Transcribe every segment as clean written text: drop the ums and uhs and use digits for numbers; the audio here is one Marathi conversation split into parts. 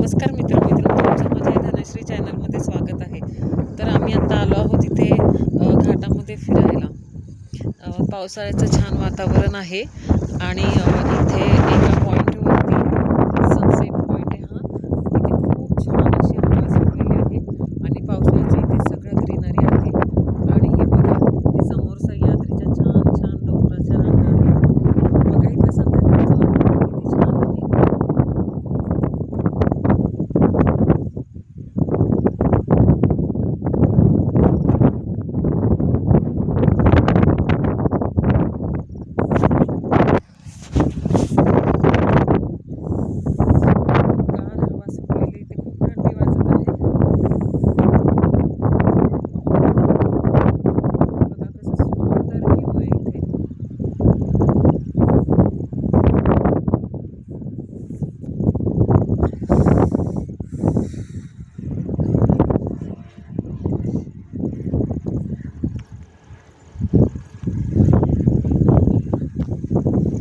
नमस्कार मित्र तुमचं माझ्या धनश्री चॅनलमध्ये स्वागत आहे. तर आम्ही आता आलो आहोत इथे घाटामध्ये फिरायला. पावसाळ्याचं छान वातावरण आहे आणि इथे एका पॉईंटवरती सनसेट पॉईंट आहे हा. इथे खूप छान अशी हवा सुटलेली आहे आणि पावसाळ्याची इथे सगळं ग्रीनरी आहे. आणि हे बघा, हे समोर सह्याद्रीच्या छान छान डोंगराच्या रांगा आहेत. बघा इथं संध्याकाळचं वातावरण किती छान आहे.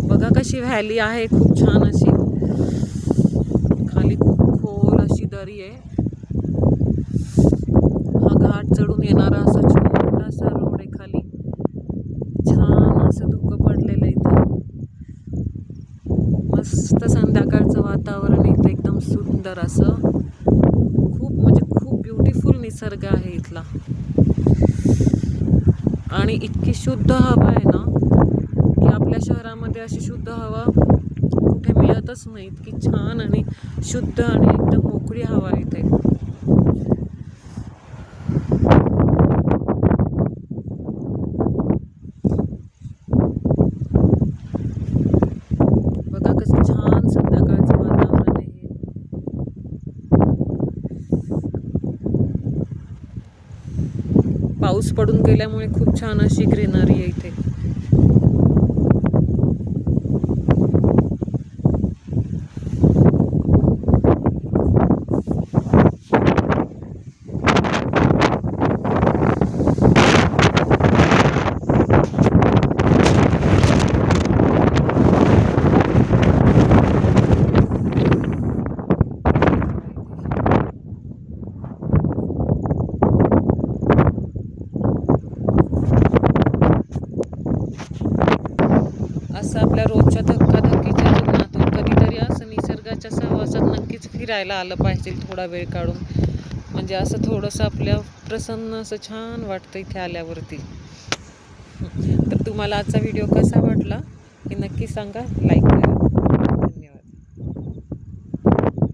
बघा कशी व्हॅली आहे, खूप छान अशी. खाली खूप खोल अशी दरी आहे. हा घाट चढून येणारा असा छोटासा रोड आहे. खाली छान असं धुकं पडलेलं इथं. मस्त संध्याकाळचं वातावरण इथं एकदम सुंदर असं. खूप म्हणजे खूप ब्युटिफुल निसर्ग आहे इथला. आणि इतकी शुद्ध हवा आहे ना की आपल्या शहरामध्ये अशी शुद्ध हवा कुठे मिळतच नाही. इतकी छान आणि शुद्ध आणि एकदम मोकळी हवा इथे. बघा कसं छान संध्याकाळचं वातावरण आहे. पाऊस पडून गेल्यामुळे खूप छान अशी ग्रीनरी आहे इथे. असं आपल्या रोजच्या धक्काधक्कीच्या जीवनातून कधीतरी असं निसर्गाच्या सहवासात नक्कीच फिरायला आलं पाहिजे थोडा वेळ काढून. म्हणजे असं थोडंसं आपल्या प्रसन्न असं छान वाटतं इथे आल्यावरती. तर तुम्हाला आजचा व्हिडिओ कसा वाटला हे नक्की सांगा, लाईक करा.